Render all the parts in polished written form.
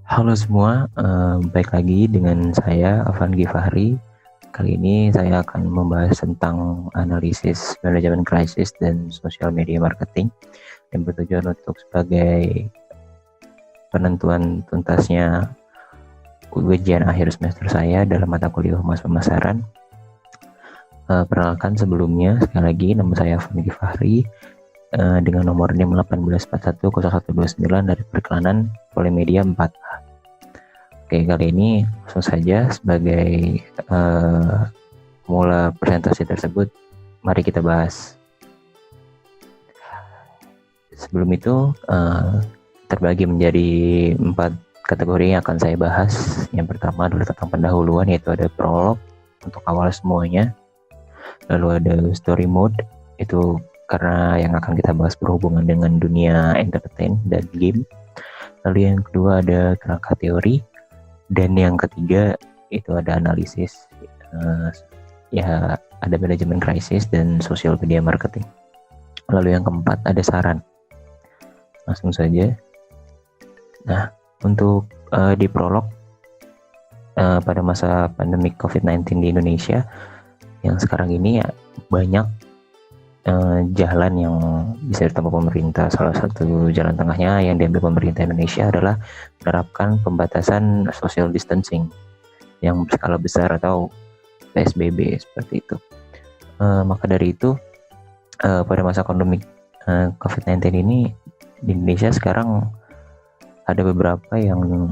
Halo semua, baik lagi dengan saya Afan Gifahri. Kali ini saya akan membahas tentang analisis manajemen krisis dan social media marketing yang bertujuan untuk sebagai penentuan tuntasnya ujian akhir semester saya dalam mata kuliah Humas Pemasaran. Perkenalkan sebelumnya, sekali lagi nama saya Afan Gifahri dengan nomor NIM 18410129 dari Perkenalan Polimedia 4. Oke, kali ini langsung saja sebagai mula presentasi tersebut, mari kita bahas. Sebelum itu, terbagi menjadi 4 kategori yang akan saya bahas. Yang pertama adalah tentang pendahuluan, yaitu ada prolog untuk awal semuanya. Lalu ada story mode, itu karena yang akan kita bahas berhubungan dengan dunia entertain dan game. Lalu yang kedua ada kerangka teori. Dan yang ketiga itu ada analisis, ya ada manajemen krisis dan social media marketing. Lalu yang keempat ada saran. Langsung saja. Nah, untuk di prolog pada masa pandemi COVID-19 di Indonesia yang sekarang ini ya, banyak jalan yang bisa ditempuh pemerintah. Salah satu jalan tengahnya yang diambil pemerintah Indonesia adalah menerapkan pembatasan social distancing yang berskala besar atau PSBB seperti itu. Maka dari itu pada masa pandemi COVID-19 ini di Indonesia sekarang ada beberapa yang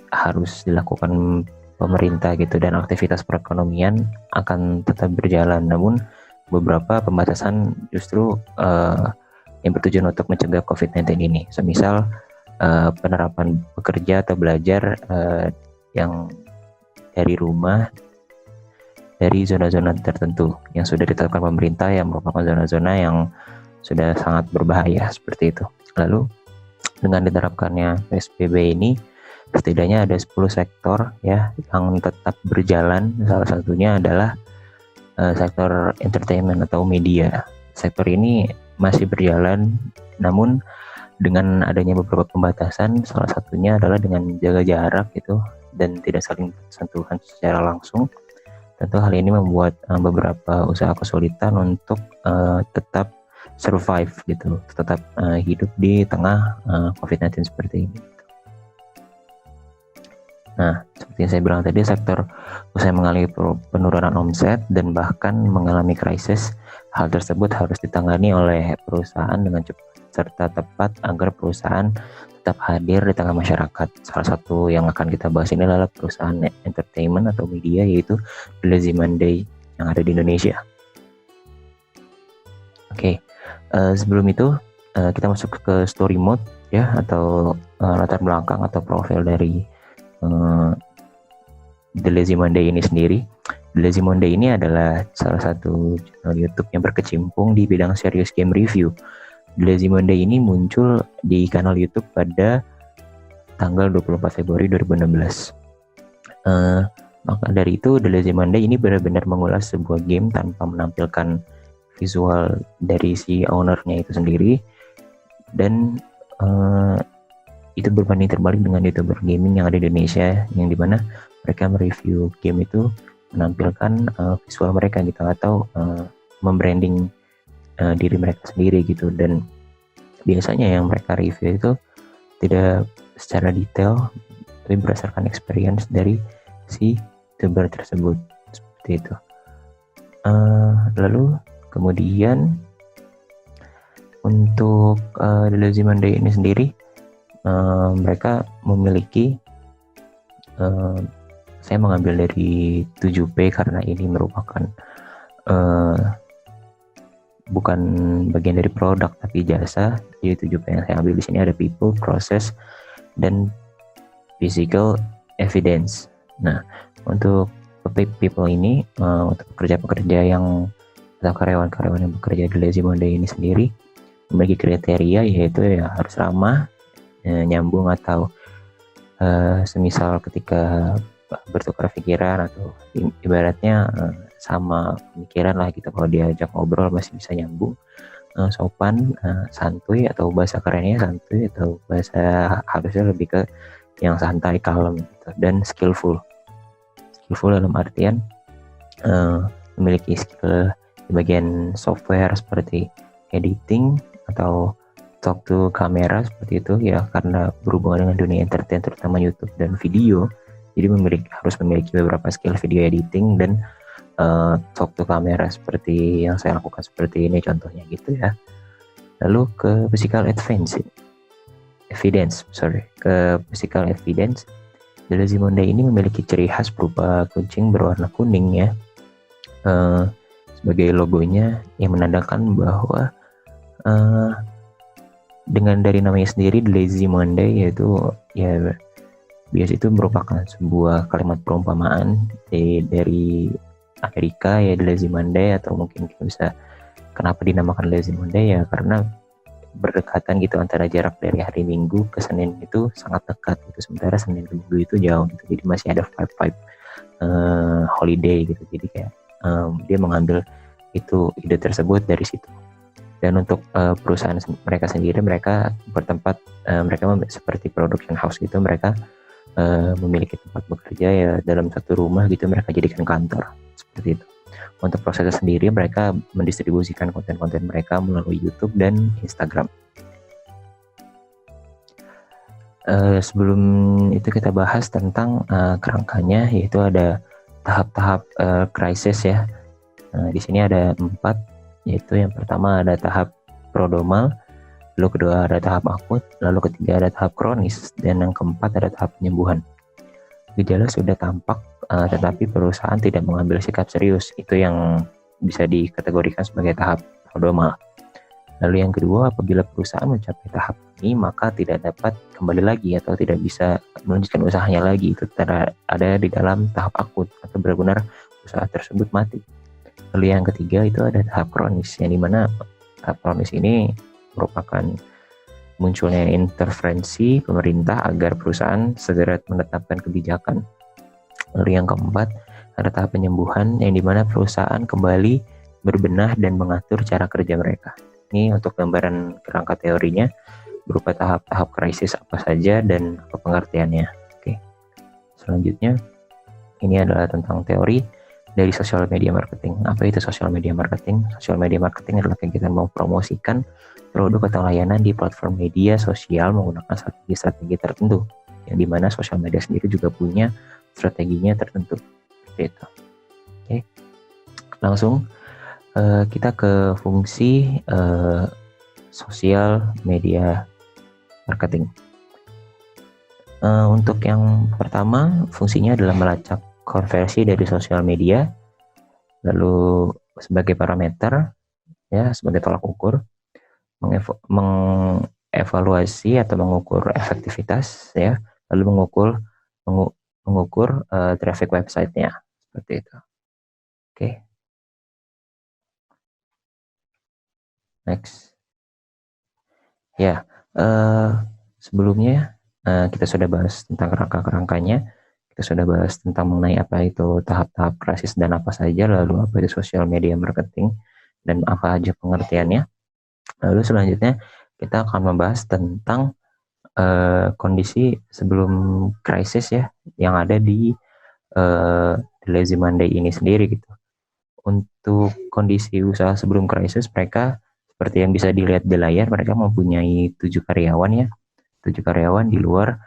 harus dilakukan pemerintah gitu, dan aktivitas perekonomian akan tetap berjalan, namun beberapa pembatasan justru yang bertujuan untuk mencegah COVID-19 ini. Semisal penerapan bekerja atau belajar yang dari rumah dari zona-zona tertentu yang sudah ditetapkan pemerintah, yang merupakan zona-zona yang sudah sangat berbahaya seperti itu. Lalu dengan diterapkannya PSBB ini setidaknya ada 10 sektor ya yang tetap berjalan. Salah satunya adalah sektor entertainment atau media. Sektor ini masih berjalan, namun dengan adanya beberapa pembatasan, salah satunya adalah dengan jaga jarak gitu dan tidak saling sentuhan secara langsung. Tentu hal ini membuat beberapa usaha kesulitan untuk tetap survive gitu, tetap hidup di tengah COVID-19 seperti ini. Nah, seperti yang saya bilang tadi, sektor usaha mengalami penurunan omset dan bahkan mengalami krisis. Hal tersebut harus ditangani oleh perusahaan dengan cepat serta tepat agar perusahaan tetap hadir di tengah masyarakat. Salah satu yang akan kita bahas ini adalah perusahaan entertainment atau media, yaitu The Lazy Monday yang ada di Indonesia. Oke, sebelum itu kita masuk ke story mode ya, atau latar belakang atau profil dari The Lazy Monday ini sendiri. The Lazy Monday ini adalah salah satu channel YouTube yang berkecimpung di bidang serious game review. The Lazy Monday ini muncul di kanal YouTube pada tanggal 24 Februari 2016. Maka dari itu The Lazy Monday ini benar-benar mengulas sebuah game tanpa menampilkan visual dari si ownernya itu sendiri, dan itu berbanding terbalik dengan YouTuber gaming yang ada di Indonesia, yang dimana mereka mereview game itu menampilkan visual mereka gitu, atau membranding diri mereka sendiri gitu. Dan biasanya yang mereka review itu tidak secara detail, tapi berdasarkan experience dari si YouTuber tersebut seperti itu. Lalu kemudian untuk The Lazy Monday ini sendiri, mereka memiliki, saya mengambil dari 7P karena ini merupakan bukan bagian dari produk tapi jasa. Jadi 7P yang saya ambil di sini ada people, process, dan physical evidence. Nah, untuk people ini, untuk pekerja-pekerja yang atau karyawan-karyawan yang bekerja di Lazy Monday ini sendiri memiliki kriteria, yaitu ya harus ramah, nyambung, atau semisal ketika bertukar pikiran atau ibaratnya sama pemikiran lah gitu, kalau diajak ngobrol masih bisa nyambung, sopan, santuy, atau bahasa kerennya santuy, atau bahasa harusnya lebih ke yang santai, kalem gitu, dan skillful dalam artian memiliki skill di bagian software seperti editing atau talk to kamera seperti itu ya, karena berhubungan dengan dunia entertain terutama YouTube dan video, jadi harus memiliki beberapa skill video editing dan talk to kamera seperti yang saya lakukan seperti ini contohnya gitu ya. Lalu ke physical evidence. The Lazy Monday ini memiliki ciri khas berupa kucing berwarna kuning ya, sebagai logonya yang menandakan bahwa dengan dari namanya sendiri The Lazy Monday, yaitu ya biasa itu merupakan sebuah kalimat perumpamaan dari Amerika ya, The Lazy Monday, atau mungkin kita bisa kenapa dinamakan Lazy Monday ya karena berdekatan gitu antara jarak dari hari Minggu ke Senin itu sangat dekat gitu, sementara Senin ke Minggu itu jauh gitu, jadi masih ada vibe holiday gitu, jadi kayak dia mengambil itu ide tersebut dari situ. Dan untuk perusahaan mereka sendiri, mereka bertempat mereka seperti production house gitu, mereka memiliki tempat bekerja ya dalam satu rumah gitu, mereka jadikan kantor seperti itu. Untuk prosesnya sendiri, mereka mendistribusikan konten-konten mereka melalui YouTube dan Instagram. Sebelum itu kita bahas tentang kerangkanya, yaitu ada tahap-tahap krisis ya. Di sini ada 4, yaitu yang pertama ada tahap prodromal, lalu kedua ada tahap akut, lalu ketiga ada tahap kronis, dan yang keempat ada tahap penyembuhan. Gejala sudah tampak tetapi perusahaan tidak mengambil sikap serius, itu yang bisa dikategorikan sebagai tahap prodromal. Lalu yang kedua, apabila perusahaan mencapai tahap ini maka tidak dapat kembali lagi atau tidak bisa melanjutkan usahanya lagi, itu ada di dalam tahap akut atau benar-benar usaha tersebut mati. Lalu yang ketiga itu ada tahap kronis, yang dimana tahap kronis ini merupakan munculnya intervensi pemerintah agar perusahaan segera menetapkan kebijakan. Lalu yang keempat ada tahap penyembuhan, yang dimana perusahaan kembali berbenah dan mengatur cara kerja mereka. Ini untuk gambaran kerangka teorinya berupa tahap-tahap krisis apa saja dan apa pengertiannya. Oke. Selanjutnya ini adalah tentang teori dari social media marketing. Apa itu social media marketing? Social media marketing adalah kegiatan mempromosikan produk atau layanan di platform media sosial menggunakan strategi-strategi tertentu, yang dimana social media sendiri juga punya strateginya tertentu. Seperti itu. Oke. Langsung kita ke fungsi sosial media marketing. Untuk yang pertama, fungsinya adalah melacak konversi dari sosial media, lalu sebagai parameter ya, sebagai tolak ukur, mengevaluasi atau mengukur efektivitas ya, lalu mengukur traffic website-nya seperti itu. Oke. Next. Ya, sebelumnya kita sudah bahas tentang kerangka-kerangkanya, kita sudah bahas tentang mengenai apa itu tahap-tahap krisis dan apa saja, lalu apa itu social media marketing dan apa aja pengertiannya. Lalu selanjutnya kita akan membahas tentang kondisi sebelum krisis ya, yang ada di The Lazy Monday ini sendiri gitu. Untuk kondisi usaha sebelum krisis, mereka seperti yang bisa dilihat di layar, mereka mempunyai 7 karyawan ya, 7 karyawan di luar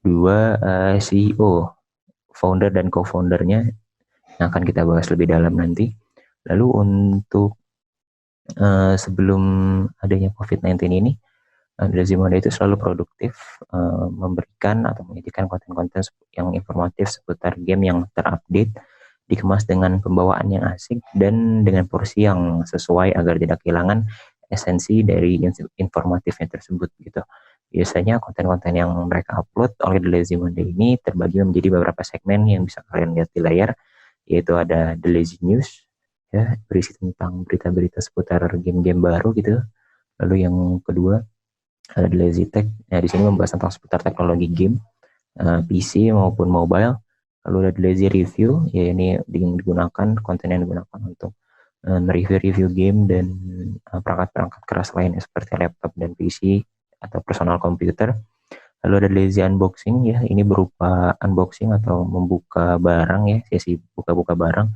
2 CEO, founder dan co-foundernya, yang akan kita bahas lebih dalam nanti. Lalu untuk sebelum adanya COVID-19 ini, Lazy Monday itu selalu produktif, memberikan atau menyajikan konten-konten yang informatif seputar game yang terupdate, dikemas dengan pembawaan yang asik dan dengan porsi yang sesuai agar tidak kehilangan esensi dari informatifnya tersebut gitu. Biasanya konten-konten yang mereka upload oleh The Lazy Monday ini terbagi menjadi beberapa segmen yang bisa kalian lihat di layar, yaitu ada The Lazy News ya, berisi tentang berita-berita seputar game-game baru gitu. Lalu yang kedua ada The Lazy Tech, ya di sini membahas tentang seputar teknologi game, PC maupun mobile. Lalu ada The Lazy Review, ya ini digunakan, konten yang digunakan untuk mereview-review game dan perangkat-perangkat keras lainnya seperti laptop dan PC atau personal computer. Lalu ada lazy unboxing ya, ini berupa unboxing atau membuka barang ya, sesi buka-buka barang.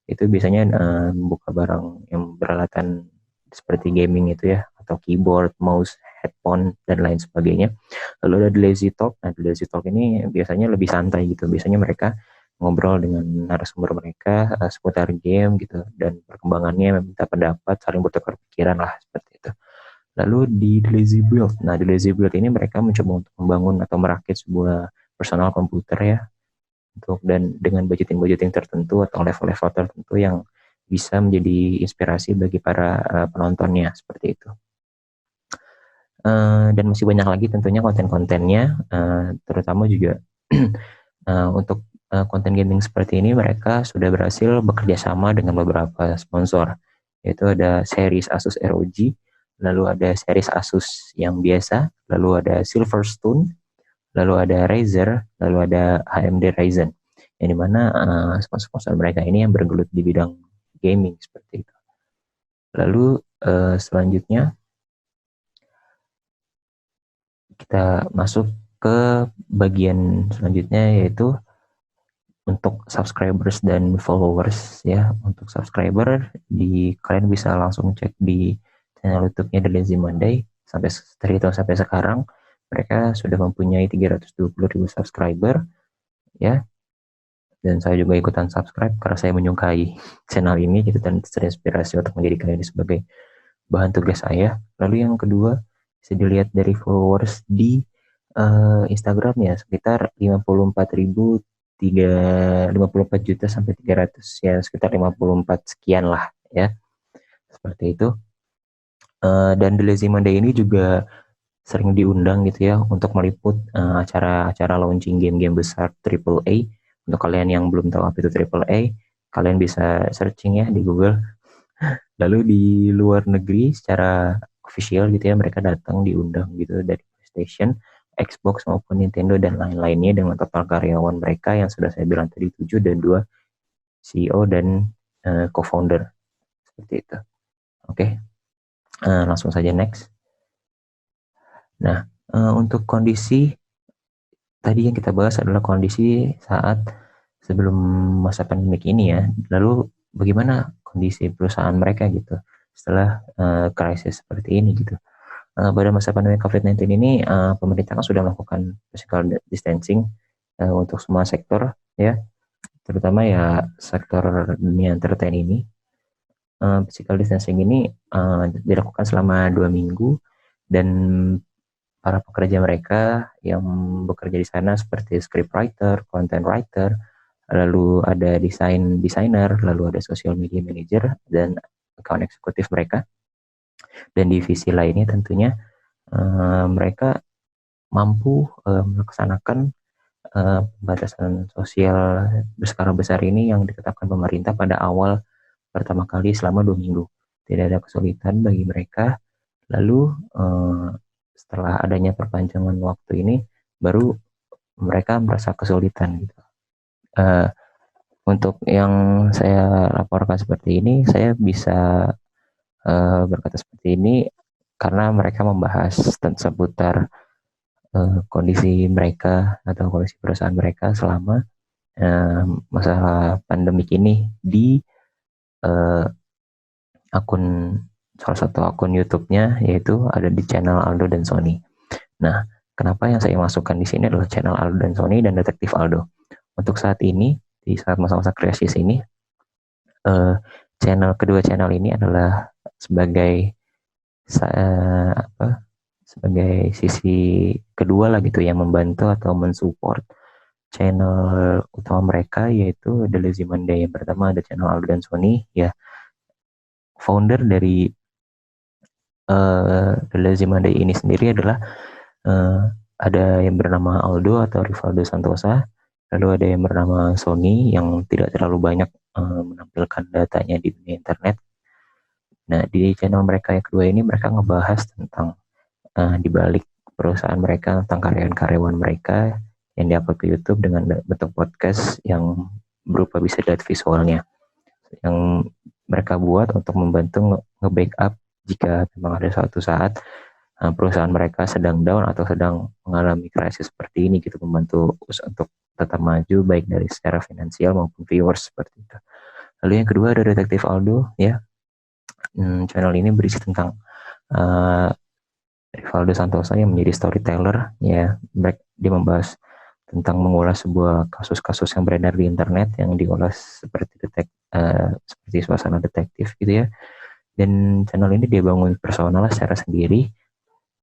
Itu biasanya membuka barang yang beralatan seperti gaming itu ya, atau keyboard, mouse, headphone, dan lain sebagainya. Lalu ada lazy talk. Nah, lazy talk ini biasanya lebih santai gitu. Biasanya mereka ngobrol dengan narasumber mereka seputar game gitu, dan perkembangannya, minta pendapat, saling bertukar pikiran lah, seperti itu. Lalu di lazy build. Nah, di lazy build ini mereka mencoba untuk membangun atau merakit sebuah personal komputer ya, dan dengan budgeting tertentu atau level-level tertentu yang bisa menjadi inspirasi bagi para penontonnya, seperti itu. Dan masih banyak lagi tentunya konten-kontennya, terutama juga untuk konten gaming seperti ini mereka sudah berhasil bekerja sama dengan beberapa sponsor, yaitu ada series Asus ROG, lalu ada series Asus yang biasa, lalu ada Silverstone, lalu ada Razer, lalu ada AMD Ryzen, yang dimana sponsor-sponsor mereka ini yang bergelut di bidang gaming, seperti itu. Lalu selanjutnya kita masuk ke bagian selanjutnya, yaitu untuk subscribers dan followers ya. Untuk subscriber, kalian bisa langsung cek di channel YouTube-nya The Lazy Monday. Dari tahun sampai sekarang mereka sudah mempunyai 320.000 subscriber ya. Dan saya juga ikutan subscribe karena saya menyukai channel ini gitu, dan terinspirasi untuk menjadikan ini sebagai bahan tugas saya. Lalu yang kedua, bisa dilihat dari followers di Instagram ya, sekitar 54 juta sampai 300 ya, sekitar 54 sekian lah ya, seperti itu. Dan The Lazy Monday ini juga sering diundang gitu ya untuk meliput acara-acara launching game-game besar AAA. Untuk kalian yang belum tahu apa itu AAA, kalian bisa searching ya di Google. Lalu di luar negeri secara official gitu ya, mereka datang diundang gitu dari PlayStation, Xbox maupun Nintendo dan lain-lainnya, dengan total karyawan mereka yang sudah saya bilang tadi 7 dan 2 CEO dan co-founder, seperti itu. Oke, langsung saja next. Nah, untuk kondisi tadi yang kita bahas adalah kondisi saat sebelum masa pandemik ini ya. Lalu bagaimana kondisi perusahaan mereka gitu setelah krisis seperti ini gitu. Pada masa pandemi COVID-19 ini, pemerintah kan sudah melakukan physical distancing untuk semua sektor ya, terutama ya sektor dunia entertain ini. Physical distancing ini dilakukan selama 2 minggu, dan para pekerja mereka yang bekerja di sana seperti scriptwriter, content writer, lalu ada desainer, lalu ada social media manager dan account eksekutif mereka, dan divisi lainnya tentunya mereka mampu melaksanakan pembatasan sosial berskala besar ini yang ditetapkan pemerintah pada awal pertama kali selama 2 minggu. Tidak ada kesulitan bagi mereka. Lalu setelah adanya perpanjangan waktu ini, baru mereka merasa kesulitan gitu. Untuk yang saya laporkan seperti ini, saya bisa berkata seperti ini karena mereka membahas seputar kondisi mereka atau kondisi perusahaan mereka selama masalah pandemik ini di salah satu akun YouTube-nya, yaitu ada di channel Aldo dan Sony. Nah, kenapa yang saya masukkan di sini adalah channel Aldo dan Sony dan Detektif Aldo. Untuk saat ini, di saat masa-masa krisis ini, kedua channel ini adalah sebagai sebagai sisi kedua lah gitu, yang membantu atau mensupport channel utama mereka, yaitu The Lazy Monday. Yang pertama ada channel Aldo dan Sony ya. Founder dari The Lazy Monday ini sendiri adalah ada yang bernama Aldo atau Rivaldo Santosa, lalu ada yang bernama Sony yang tidak terlalu banyak menampilkan datanya di dunia internet. Nah, di channel mereka yang kedua ini mereka ngebahas tentang di balik perusahaan mereka, tentang karyawan-karyawan mereka yang diupload ke YouTube dengan bentuk podcast yang berupa bisa lihat visualnya, yang mereka buat untuk membantu nge-backup jika memang ada suatu saat perusahaan mereka sedang down atau sedang mengalami krisis seperti ini gitu, membantu untuk tetap maju baik dari secara finansial maupun viewers seperti itu. Lalu yang kedua ada Detektif Aldo ya. Channel ini berisi tentang Rivaldo Santosa yang menjadi storyteller ya. Dia membahas tentang mengulas sebuah kasus-kasus yang beredar di internet yang diulas seperti suasana detektif gitu ya. Dan channel ini dia bangun personal secara sendiri,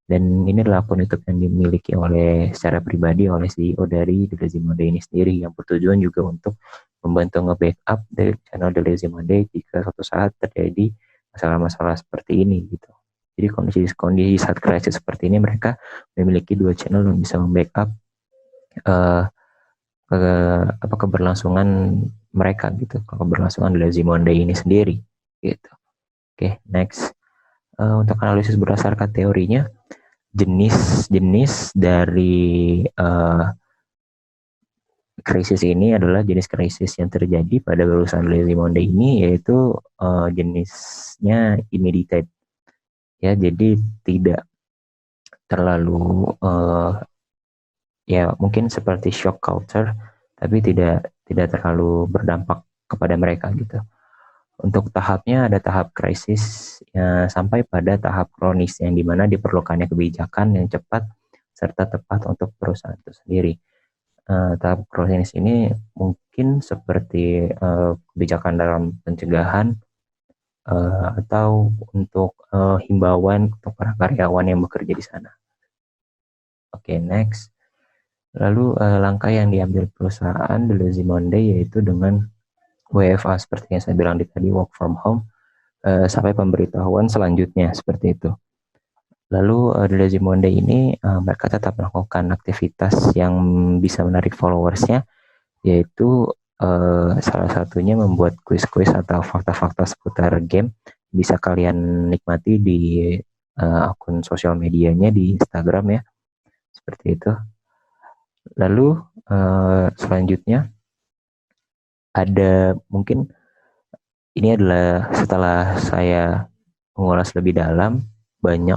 dan ini adalah akun YouTube yang dimiliki oleh secara pribadi oleh CEO dari The Lazy Monday ini sendiri, yang bertujuan juga untuk membantu nge-backup dari channel The Lazy Monday jika suatu saat terjadi masalah-masalah seperti ini gitu. Jadi kondisi saat krisis seperti ini mereka memiliki dua channel yang bisa membackup keberlangsungan mereka gitu, keberlangsungan The Lazy Monday ini sendiri gitu. Oke, next. Untuk analisis berdasarkan teorinya, jenis-jenis dari krisis ini adalah jenis krisis yang terjadi pada perusahaan Lazy Monday ini, yaitu jenisnya immediate ya, jadi tidak terlalu ya mungkin seperti shock culture, tapi tidak terlalu berdampak kepada mereka gitu. Untuk tahapnya ada tahap krisis ya, sampai pada tahap kronis yang dimana diperlukannya kebijakan yang cepat serta tepat untuk perusahaan itu sendiri. Tahap kronis ini mungkin seperti kebijakan dalam pencegahan atau untuk himbauan untuk para karyawan yang bekerja di sana. Oke, next. Lalu langkah yang diambil perusahaan The Lazy Monday yaitu dengan WFA seperti yang saya bilang tadi, work from home, sampai pemberitahuan selanjutnya seperti itu. Lalu The Lazy Monday ini mereka tetap melakukan aktivitas yang bisa menarik followersnya, yaitu salah satunya membuat kuis-kuis atau fakta-fakta seputar game. Bisa kalian nikmati di akun sosial medianya di Instagram ya, seperti itu. Lalu selanjutnya ada mungkin ini adalah setelah saya mengulas lebih dalam, banyak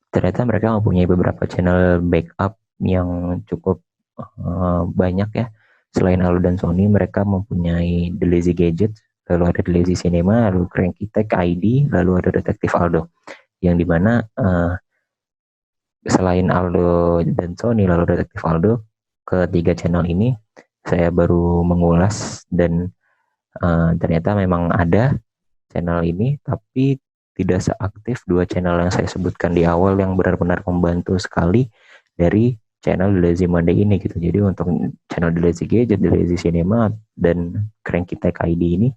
ternyata mereka mempunyai beberapa channel backup yang cukup banyak ya. Selain Aldo dan Sony, mereka mempunyai The Lazy Gadget, lalu ada The Lazy Cinema, lalu Cranky Tech ID, lalu ada Detektif Aldo, yang dimana selain Aldo dan Sony lalu Detektif Aldo, ketiga channel ini saya baru mengulas, dan ternyata memang ada channel ini, tapi tidak seaktif dua channel yang saya sebutkan di awal yang benar-benar membantu sekali dari channel The Lazy Monday ini gitu. Jadi untuk channel The Lazy Gadget, The Lazy Cinema, dan Cranky Tech ID ini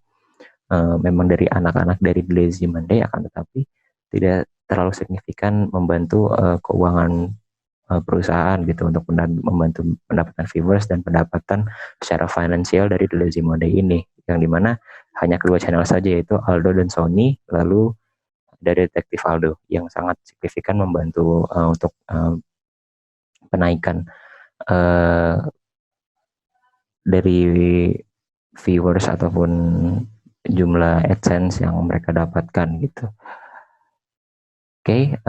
memang dari anak-anak dari The Lazy Monday, akan tetapi tidak terlalu signifikan membantu keuangan perusahaan gitu, untuk membantu pendapatan viewers dan pendapatan secara finansial dari The Lazy Monday ini, yang dimana hanya kedua channel saja, yaitu Aldo dan Sony, lalu dari Detektif Aldo yang sangat signifikan membantu untuk penaikan dari viewers ataupun jumlah AdSense yang mereka dapatkan gitu. Oke,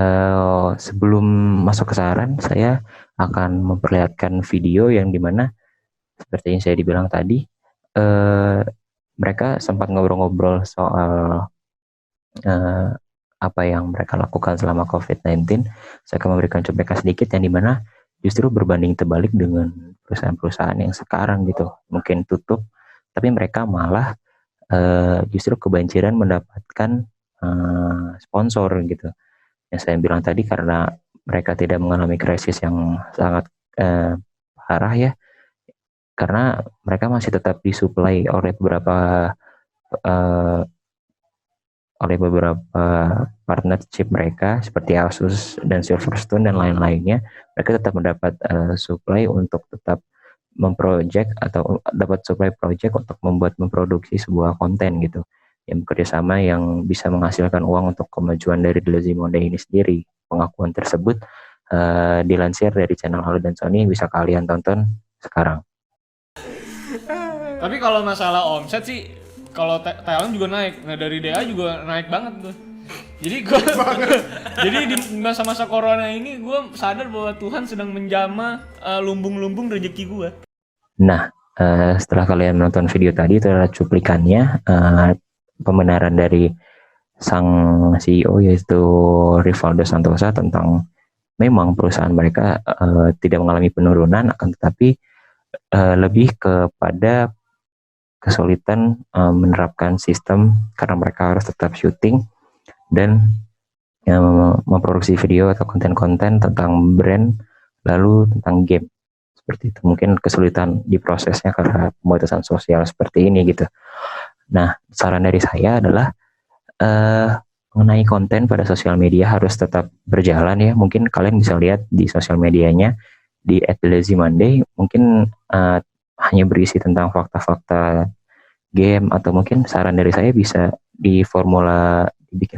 sebelum masuk ke saran, saya akan memperlihatkan video yang dimana seperti yang saya dibilang tadi, mereka sempat ngobrol-ngobrol soal apa yang mereka lakukan selama COVID-19. Saya akan memberikan cuplikan sedikit yang dimana justru berbanding terbalik dengan perusahaan-perusahaan yang sekarang gitu, mungkin tutup, tapi mereka malah justru kebanjiran mendapatkan sponsor gitu. Yang saya bilang tadi, karena mereka tidak mengalami krisis yang sangat parah ya, karena mereka masih tetap disuplai oleh beberapa partnership mereka seperti Asus dan Silverstone dan lain-lainnya. Mereka tetap mendapat supply untuk tetap memproject atau dapat supply project untuk memproduksi sebuah konten gitu, yang bekerjasama yang bisa menghasilkan uang untuk kemajuan dari The Lazy Monday ini sendiri. Pengakuan tersebut dilansir dari channel Aldo dan Sony, bisa kalian tonton sekarang. Tapi kalau masalah omset sih, kalau Thailand juga naik. Nah dari DA juga naik banget tuh. Jadi gue jadi di masa-masa corona ini gue sadar bahwa Tuhan sedang menjamah lumbung-lumbung rezeki gue. Nah, setelah kalian menonton video tadi, itu adalah cuplikannya pembenaran dari sang CEO yaitu Rivaldo Santosa tentang memang perusahaan mereka tidak mengalami penurunan, akan tetapi lebih kepada kesulitan menerapkan sistem karena mereka harus tetap syuting dan memproduksi video atau konten-konten tentang brand lalu tentang game seperti itu. Mungkin kesulitan di prosesnya karena pembatasan sosial seperti ini gitu. Nah, saran dari saya adalah mengenai konten pada sosial media harus tetap berjalan ya. Mungkin kalian bisa lihat di sosial medianya di @lazymonday mungkin hanya berisi tentang fakta-fakta game, atau mungkin saran dari saya bisa dibikin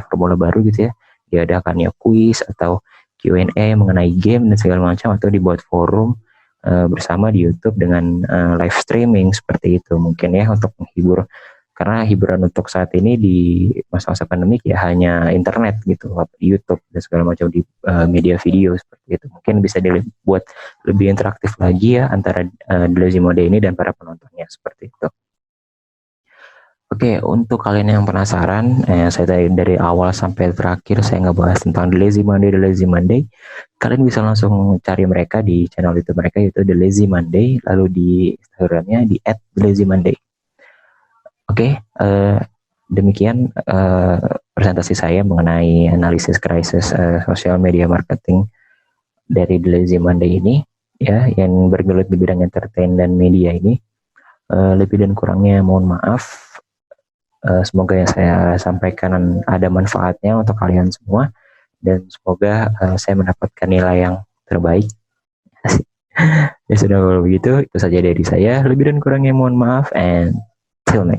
formula baru gitu ya, diadakannya kuis atau Q&A mengenai game dan segala macam, atau dibuat forum bersama di YouTube dengan live streaming seperti itu mungkin ya, untuk menghibur, karena hiburan untuk saat ini di masa-masa pandemik ya hanya internet gitu, YouTube dan segala macam di media video seperti itu. Mungkin bisa dibuat lebih interaktif lagi ya antara The Lazy Mode ini dan para penontonnya seperti itu. Oke, untuk kalian yang penasaran, saya dari awal sampai terakhir saya ngebahas tentang The Lazy Monday. Kalian bisa langsung cari mereka di channel YouTube mereka, yaitu The Lazy Monday, lalu di Instagramnya di @thelazymonday. Oke, demikian presentasi saya mengenai analisis krisis social media marketing dari The Lazy Monday ini, ya, yang bergelut di bidang entertain dan media ini. Lebih dan kurangnya mohon maaf. Semoga yang saya sampaikan ada manfaatnya untuk kalian semua, dan semoga saya mendapatkan nilai yang terbaik. Ya sudah, kalau begitu itu saja dari saya. Lebih dan kurangnya mohon maaf, and till next.